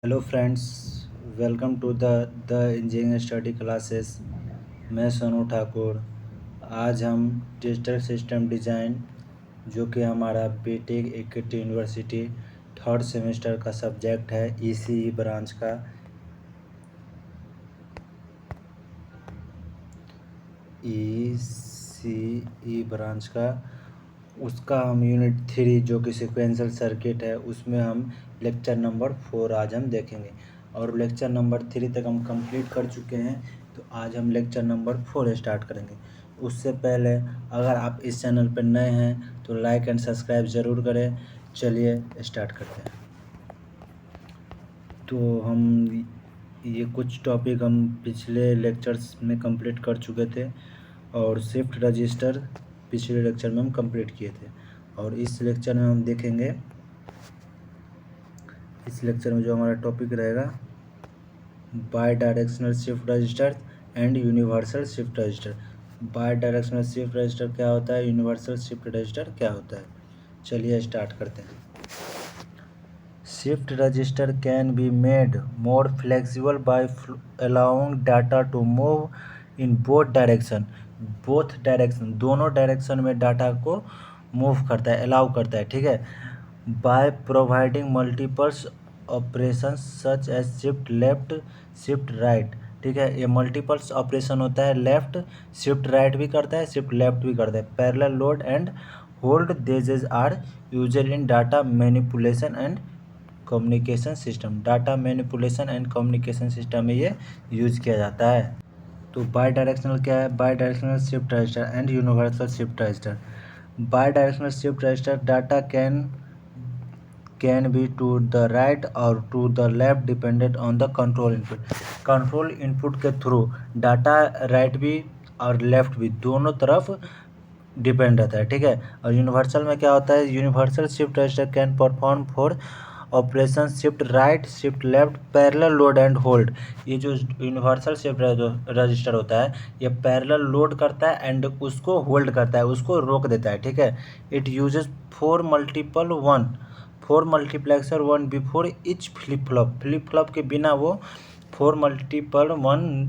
Hello friends, welcome to the engineering study classes. मैं सोनू ठाकुर। आज हम डिजिटल सिस्टम डिज़ाइन, जो कि हमारा BTech equity university third semester का सब्जेक्ट है, ईसीई ब्रांच का। ईसीई ब्रांच का उसका हम यूनिट 3, जो कि सिक्वेंशियल सर्किट है, उसमें हम लेक्चर नंबर 4 आज हम देखेंगे। और लेक्चर नंबर 3 तक हम कंप्लीट कर चुके हैं, तो आज हम लेक्चर नंबर 4 स्टार्ट करेंगे। उससे पहले अगर आप इस चैनल पर नए हैं तो लाइक एंड सब्सक्राइब ज़रूर करें। चलिए स्टार्ट करते हैं। तो हम ये कुछ टॉपिक हम पिछले लेक्चर्स में कंप्लीट कर चुके थे, और शिफ्ट रजिस्टर पिछले लेक्चर में हम कंप्लीट किए थे। और इस लेक्चर में हम देखेंगे, इस लेक्चर में जो हमारा टॉपिक रहेगा, by directional shift register and universal shift register. Bidirectional shift register क्या होता है, यूनिवर्सल शिफ्ट रजिस्टर क्या होता है। चलिए स्टार्ट करते हैं। Shift register can be made more flexible by allowing data to move in both direction। both direction, दोनों डायरेक्शन में डाटा को मूव करता है, अलाउ करता है, ठीक है। by providing multiples operations such as shift left, shift right, ठीक है। ये मल्टीपल्स ऑपरेशन होता है, लेफ्ट शिफ्ट राइट भी करता है, शिफ्ट लेफ्ट भी करता है। Parallel load and hold this are used in data manipulation and communication system. Data manipulation and communication system में ये यूज किया जाता है। तो बाई डायरेक्शनल क्या है, bidirectional shift register and universal shift register. Bidirectional shift register data can be to the right और to the left dependent on the control input. Control input के through data right भी और left भी दोनों तरफ depend रहता है, ठीक है। और यूनिवर्सल में क्या होता है, universal shift register can perform for operation shift right, shift left, parallel load and hold. ये जो यूनिवर्सल शिफ्ट रजिस्टर होता है, ये पैरेलल लोड करता है एंड उसको होल्ड करता है, उसको रोक देता है, ठीक है। It uses four multiplexer one before etch flip flop के बिना वो 4x1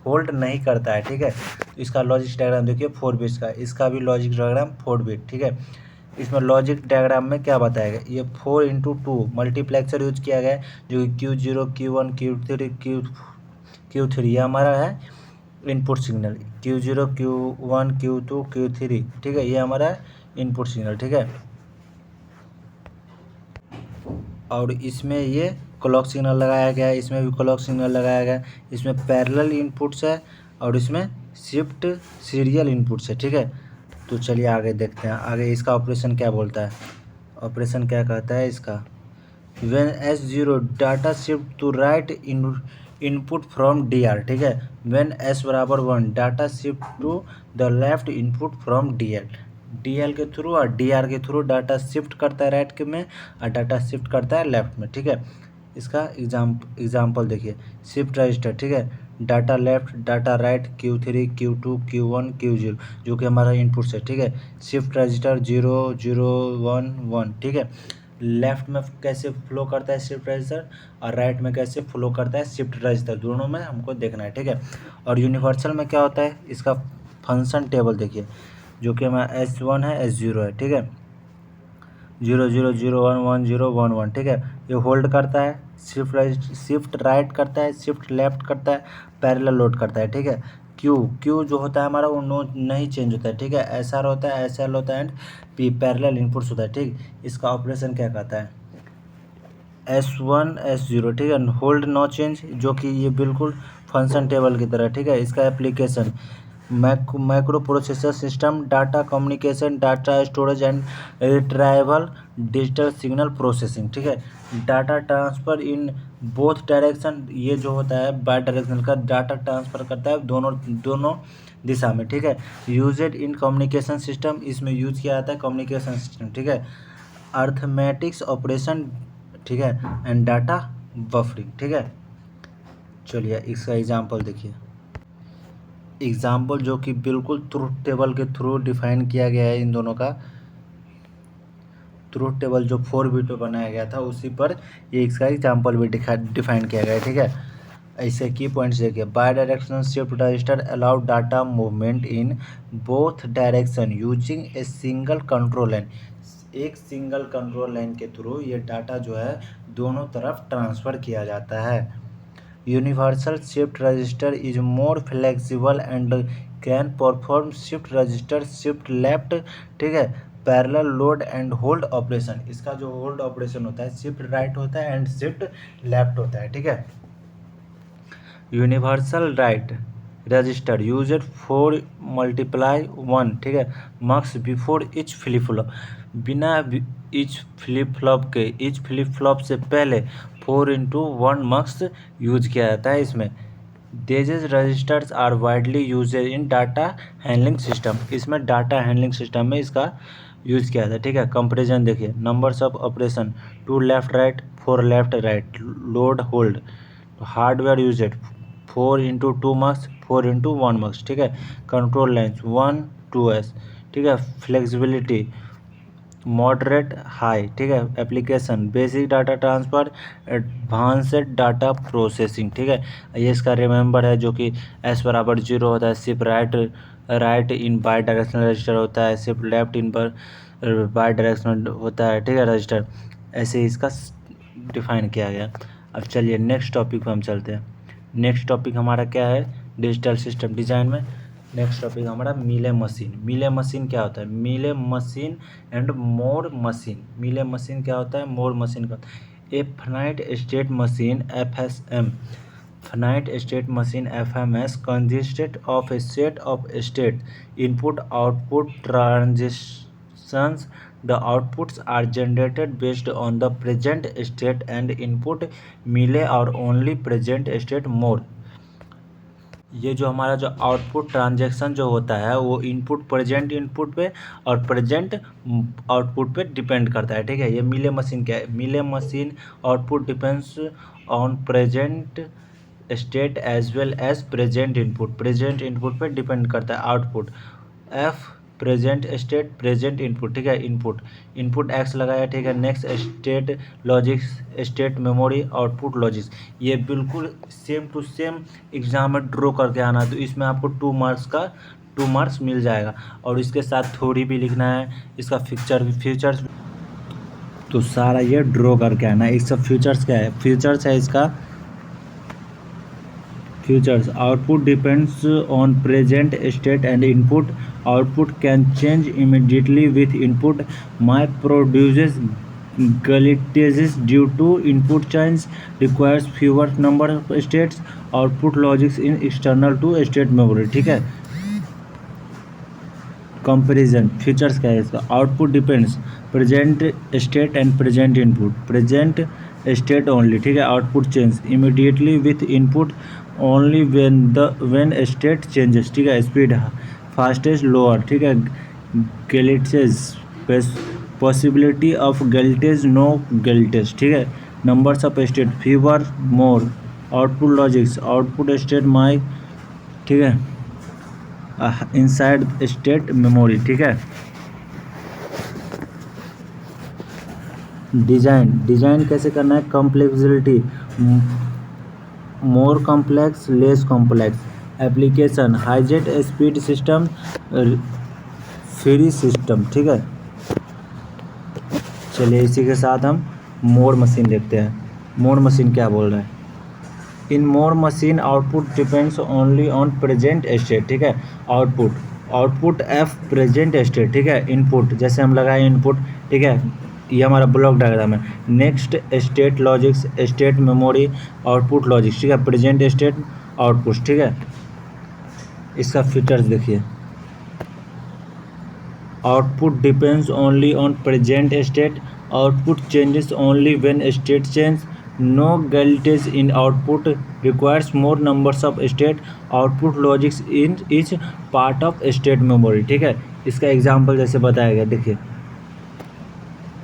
होल्ड नहीं करता है, ठीक है। इसका लॉजिक डायग्राम देखिए 4 बिट्स का, इसका भी लॉजिक डायग्राम 4 बिट, ठीक है। इसमें लॉजिक डायग्राम में क्या बताया गया, ये 4x2 मल्टीप्लेक्सर यूज किया गया है, जो कि Q0 Q1 Q3 Q3 ये हमारा है input signal. Q0 Q1 Q2 Q3, ठीक है, ये हमारा इनपुट सिग्नल, ठीक है। और इसमें ये क्लॉक सिग्नल लगाया गया है, इसमें भी क्लॉक सिग्नल लगाया गया है। इसमें पैरेलल इनपुट्स है और इसमें शिफ्ट सीरियल इनपुट्स है, ठीक है। तो चलिए आगे देखते हैं, आगे इसका ऑपरेशन क्या बोलता है, ऑपरेशन क्या कहता है इसका। When S0 data shift to right input from DR, ठीक है। व्हेन S बराबर 1 data shift to the left input from DL के थ्रू और DR के थ्रू डाटा शिफ्ट करता है राइट के में और डाटा शिफ्ट करता है लेफ्ट में, ठीक है। इसका एग्जाम्पल देखिए, शिफ्ट रजिस्टर, ठीक है। Data left data right Q3 Q2 Q1 Q0, जो कि हमारा इनपुट है, ठीक है। शिफ्ट रजिस्टर 0 0 1 1, ठीक है। लेफ्ट में कैसे फ्लो करता है शिफ्ट रजिस्टर और राइट में कैसे फ्लो करता है शिफ्ट रजिस्टर, दोनों में हमको देखना है, ठीक है। और यूनिवर्सल में क्या होता है, इसका फंक्शन टेबल देखिए, जो कि हमारा S1 है S0 है, ठीक है। 0 0 0 1 1 0 1 1, ठीक है। ये होल्ड करता है, शिफ्ट राइट करता है, शिफ्ट लेफ्ट करता है, पैरेलल लोड करता है, ठीक है। क्यू जो होता है हमारा वो नहीं चेंज होता है, ठीक है। SR होता है, SL होता है एंड P पैरेलल इनपुट्स होता है, ठीक। इसका ऑपरेशन क्या कहता है, S1 S0, ठीक है। होल्ड नो चेंज, जो कि ये बिल्कुल फंक्शन टेबल की तरह, ठीक है। इसका application micro processor system, data communication, data storage and retrieval, digital signal processing, ठीक है। डाटा ट्रांसफ़र इन बोथ डायरेक्शन, ये जो होता है बाई डायरेक्शनल का डाटा ट्रांसफ़र करता है दोनों दोनों दिशा में, ठीक है। यूजेड इन कम्युनिकेशन सिस्टम, इसमें यूज किया जाता है कम्युनिकेशन सिस्टम, ठीक है। अर्थमेटिक्स ऑपरेशन, ठीक है, एंड डाटा बफरिंग, ठीक है। चलिए इसका एग्जांपल देखिए, एग्जाम्पल जो कि बिल्कुल ट्रुथ टेबल के थ्रू डिफाइन किया गया है इन दोनों का। ट्रूथ टेबल जो 4 बिट पे बनाया गया था उसी पर ये इसका एग्जाम्पल भी डिफाइन किया गया है, ठीक है। ऐसे की पॉइंट्स देखिए, bidirectional shift register allow data movement in both direction using a single control line. एक सिंगल कंट्रोल लाइन के थ्रू ये डाटा जो है दोनों तरफ ट्रांसफ़र किया जाता है। Universal shift register is more flexible and can perform shift register shift left, ठीक है, parallel load and hold operation. इसका जो होल्ड ऑपरेशन होता है शिफ्ट राइट होता है एंड शिफ्ट लेफ्ट होता है, ठीक है। Universal right register user 4 multiply 1, ठीक है, marks before each flip flop. बिना ईच फ्लिप फ्लॉप के, ईच फ्लिप फ्लॉप से पहले 4x1 मार्क्स यूज किया जाता है इसमें। These registers are widely use in data handling system. इसमें डाटा हैंडलिंग सिस्टम में इसका यूज़ किया था, ठीक है। कंपेरिजन देखिए, numbers of operation 2 left right 4 left right, load hold, hardware used 4x2 marks 4x1 marks, ठीक है। कंट्रोल लाइन्स 1 2s, ठीक है। फ्लेक्सिबिलिटी मॉडरेट हाई, ठीक है। Application basic data transfer advanced data processing, ठीक है। ये इसका रिमेंबर है जो कि S=0 होता है, shift right in by directional register होता है, शिफ्ट लेफ्ट इन पर बाई डायरेक्शनल होता है, ठीक है, रजिस्टर। ऐसे इसका डिफाइन किया गया। अब चलिए नेक्स्ट टॉपिक पर हम चलते हैं। नेक्स्ट टॉपिक हमारा क्या है डिजिटल सिस्टम डिज़ाइन में। नेक्स्ट टॉपिक हमारा मीले मशीन। मीले मशीन क्या होता है? Mealy machine and more machine. Mealy machine क्या होता है? मोर मशीन का ए finite state machine FSM। Finite state machine FMS consisted of a set of state input output transitions. The outputs are generated based on the present state and input मीले और only present state more। ये जो हमारा जो output transaction जो होता है वो इनपुट प्रेजेंट इनपुट पे और प्रेजेंट आउटपुट पे डिपेंड करता है, ठीक है। ये मीले मशीन क्या है? Mealy machine output depends on present state as well as present input. Present input पे डिपेंड करता है output. F present state present input, ठीक है। इनपुट X लगाया, ठीक है। Next state logics, state memory, output logics. ये बिल्कुल सेम टू सेम एग्जाम में ड्रॉ करके आना, तो इसमें आपको 2 मार्क्स मिल जाएगा। और इसके साथ थ्योरी भी लिखना है, इसका फीचर्स तो सारा ये ड्रॉ करके आना है। इसका फीचर्स क्या है? फीचर्स है इसका Features: output depends on present state and input. Output can change immediately with input. My produces glitches due to input change. Requires fewer number of states. Output logics in external to state memory, ठीक है। Comparison features क्या है इसका? Output depends present state and present input. Present state only, ठीक है। Output change immediately with input only when state changes, ठीक है। Speed fastest lower, ठीक है। Glitches possibility of glitches no glitches, ठीक है। Numbers of state fewer more. Output logics output state my, ठीक है, इनसाइड स्टेट मेमोरी, ठीक है। डिजाइन कैसे करना है? Complexity more complex less complex. Application Hijet speed system free system, ठीक है। चलिए इसी के साथ हम मोर मशीन देखते हैं। मोर मशीन क्या बोल रहा है? In Moore machine output depends only on present state, ठीक है। आउटपुट F प्रेजेंट स्टेट, ठीक है। इनपुट जैसे हम लगाए इनपुट, ठीक है, ये हमारा ब्लॉक डायग्राम है। Next state logics state memory output logics, ठीक है। प्रेजेंट स्टेट आउटपुट, ठीक है। इसका फीचर्स देखिए। Output depends only on present state. Output changes only when state change. No glitches in output. Requires more numbers of state. Output logics in each part of state memory, ठीक है। इसका example जैसे बताया गया, देखिए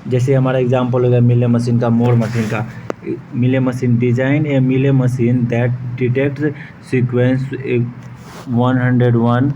जैसे हमारा एग्जाम्पल हो गया मीले मशीन का, मोर मशीन का। Mealy machine design A Mealy machine that detects sequence 101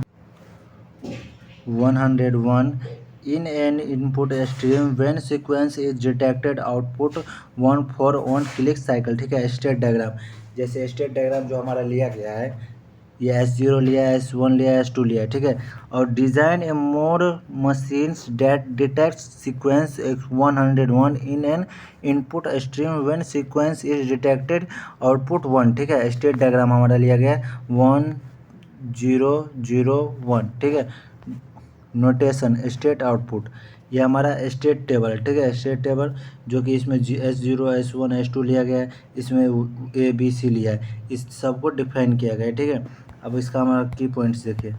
in an input stream when sequence is detected output 1 for on click cycle। ठीक है, स्टेट डायग्राम, जैसे स्टेट डायग्राम जो हमारा लिया गया है, ये S0 लिया है, S1 लिया है, S2 लिया है। ठीक है, और design a Moore machines that detect sequence 101 in an input stream when sequence is detected output 1। ठीक है, स्टेट डायग्राम हमारा लिया गया है 1 0 0 1। ठीक है, नोटेशन स्टेट आउटपुट, ये हमारा स्टेट टेबल है। ठीक है, स्टेट टेबल जो कि इसमें S0 S1 S2 लिया गया है, इसमें ABC लिया है, इस सबको डिफाइन किया गया है। ठीक है, अब इसका हमारा की पॉइंट्स देखिए।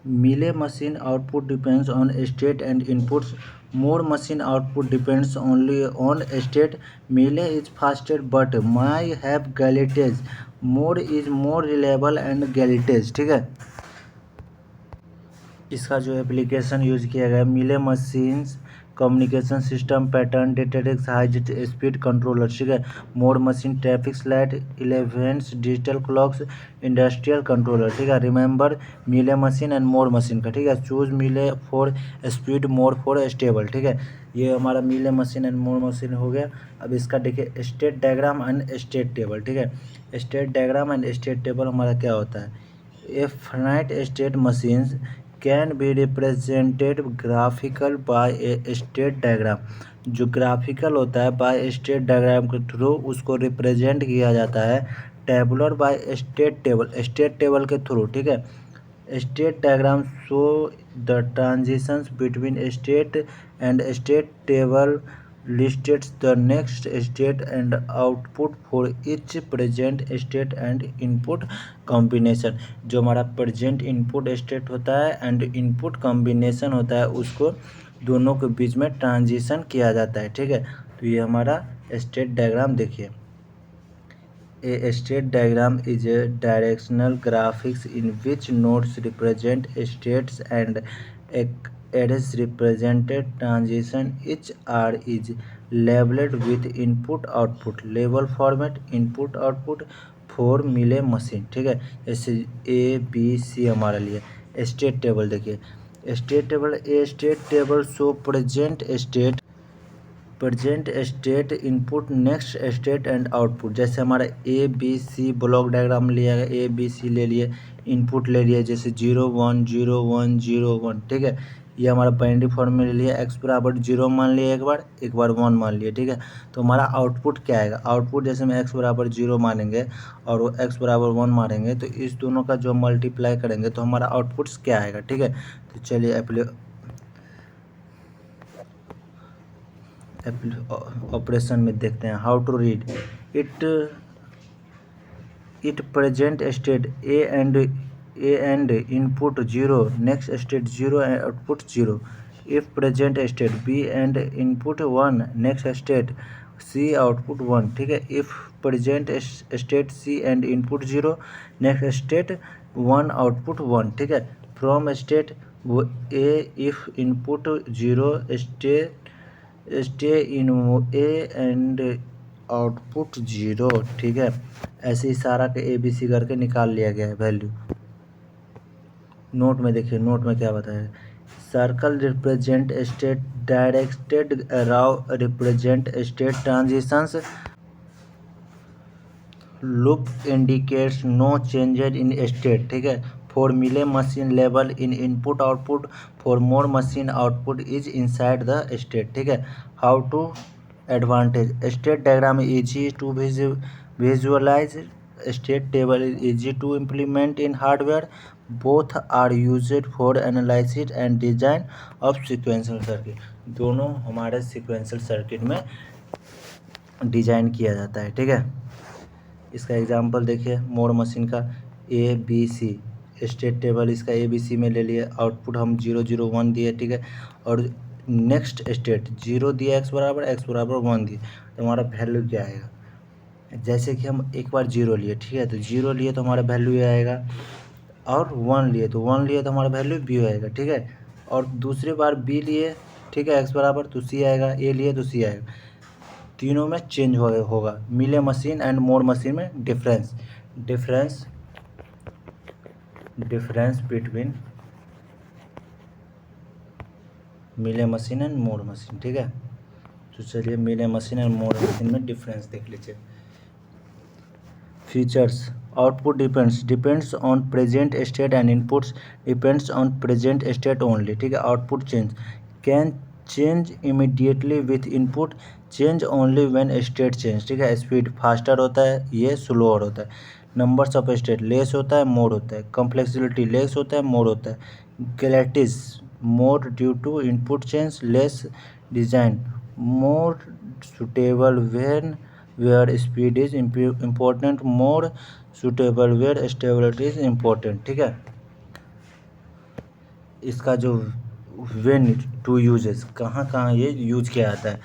Melee machine output depends on state and inputs. More machine output depends only on state. Melee is faster but may have glitches. More is more reliable and glitches। ठीक है, इसका जो एप्लीकेशन यूज किया गया है, Mealy machines communication system pattern detects high speed controller. ठीक है, Moore machine traffic light elevators digital clocks industrial controller. ठीक है, रिमेंबर मिले मशीन एंड मोर मशीन का। ठीक है, चूज मिले for speed more for stable. ठीक है, ये हमारा मिले मशीन एंड मोर मशीन हो गया। अब इसका देखिए state diagram and state table. ठीक है, state diagram and state table हमारा क्या होता है, a finite state machines can be represented graphical by a state diagram. जो ग्राफिकल होता है बाय स्टेट डायग्राम के थ्रू उसको रिप्रेजेंट किया जाता है tabular by state table, state table के थ्रू। ठीक है, state diagram show the transitions between state and state table lists the next state and output for each present state and input combination। जो हमारा present input state होता है and input combination होता है, उसको दोनों के बीच में ट्रांजिशन किया जाता है। ठीक है, तो ये हमारा स्टेट डायग्राम देखिए। A state diagram is a directional graphics in which nodes represent states and edges represented transition. Each R is labeled with input output label format input output for मिले मशीन। ठीक है, जैसे ABC हमारा लिए state table देखिए। State table, A state table show present state input next state and output. जैसे हमारा ABC block diagram लिया गया, ABC ले लिए, इनपुट ले लिया जैसे 0 1 0 1 0 1। ठीक है, ये हमारा बाइनरी फॉर्म में ले लिया, x बराबर 0 मान लिया एक बार 1 मान लिया। ठीक है, तो हमारा आउटपुट क्या आएगा, आउटपुट जैसे हम x बराबर 0 मानेंगे और वो x बराबर 1 मानेंगे, तो इस दोनों का जो मल्टीप्लाई करेंगे तो हमारा आउटपुट्स क्या आएगा। ठीक है, तो चलिए ऑपरेशन में देखते हैं। How to read it present state A and input 0 next state 0 and output 0। If present state B and input 1 next state C output 1। ठीक है, if present state C and input 0 next state 1 output 1। ठीक है, from state A if input 0 stay in A and output 0। ठीक है, ऐसे ही सारा के ABC करके निकाल लिया गया है वैल्यू। नोट में देखिए, नोट में क्या बताया, circle represent state directed arrow represent state transitions, loop indicates no changes in state. ठीक है, फॉर मिले मशीन लेवल in input output for Moore machine output is inside the state. ठीक है, how to advantage, state diagram easy to visualize, state table is easy to implement in hardware, both are used for analysis and design of sequential circuit। दोनों हमारे sequential circuit में design किया जाता है। ठीक है, इसका एग्जांपल देखिए, मोर मशीन का ABC स्टेट टेबल इसका ABC में ले लिए, आउटपुट हम 0 0 1 दिए। ठीक है, और नेक्स्ट स्टेट 0 दिया x बराबर 1 दिए, तो हमारा वैल्यू क्या आएगा, जैसे कि हम एक बार 0 लिए। ठीक है, तो 0 लिए तो हमारा वैल्यू ये आएगा, और 1 लिए तो हमारा वैल्यू B आएगा। ठीक है, और दूसरी बार B लिए, ठीक है, x बराबर तो C आएगा, A लिए तो C आएगा। तीनों में चेंज होगा, मिले मशीन एंड मोर मशीन में डिफरेंस डिफरेंस बिटवीन मिले मशीन एंड मोड मशीन, ठीक है। तो चलिए मिले मशीन एंड मोड मशीन में डिफरेंस देख लीजिए। Features, output depends on present state and inputs depends on present state only, ठीक है। Output change can change immediately with input, change only when state change, ठीक है। स्पीड फास्टर होता है, ये स्लोअर होता है। नंबर्स ऑफ स्टेट लेस होता है, मोड होता है। कॉम्प्लेक्सिटी लेस होता है, मोड होता है। Clarities more due to input change, less design more suitable when where speed is important, more suitable where stability is important, ठीक है। इसका जो व्हेन टू यूजेस, कहाँ कहाँ ये यूज किया जाता है।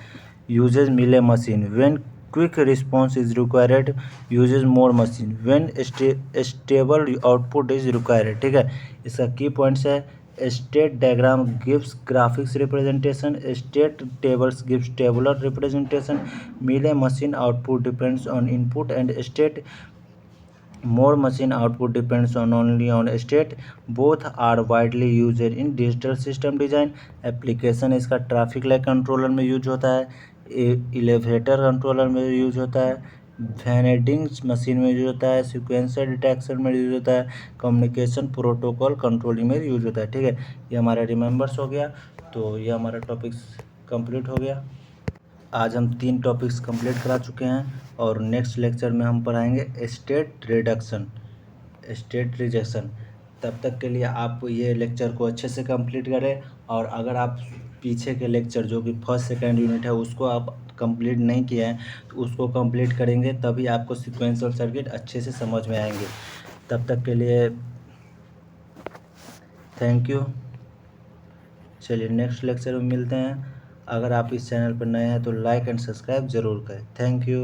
Uses Mealy machine when quick response is required, uses Moore machine when stable output is required, ठीक है। इसका की पॉइंट्स है, state diagram gives graphics representation, state tables gives tabular representation, Mealy machine output depends on input and state, more machine output depends on only on state, both are widely used in digital system design। Application इसका traffic light controller में use होता है, elevator controller में use होता है, वेनेडिंग machine में use होता है, सीक्वेंसर डिटेक्शन में यूज होता है, कम्युनिकेशन प्रोटोकॉल कंट्रोलिंग में यूज होता है, ठीक है। ये हमारा रिमेंबर्स हो गया। तो ये हमारा टॉपिक्स कंप्लीट हो गया। आज हम 3 टॉपिक्स कंप्लीट करा चुके हैं और नेक्स्ट लेक्चर में हम पढ़ाएंगे स्टेट रिडक्शन, स्टेट रिजेक्शन। तब तक के लिए आप ये लेक्चर को अच्छे से कंप्लीट करें, और अगर आप पीछे के लेक्चर जो कि फर्स्ट सेकंड यूनिट है उसको आप कंप्लीट नहीं किए हैं तो उसको कंप्लीट करेंगे, तभी आपको सीक्वेंशियल सर्किट अच्छे से समझ में आएंगे। तब तक के लिए थैंक यू। चलिए नेक्स्ट लेक्चर में मिलते हैं। अगर आप इस चैनल पर नए हैं तो लाइक एंड सब्सक्राइब ज़रूर करें। Thank you.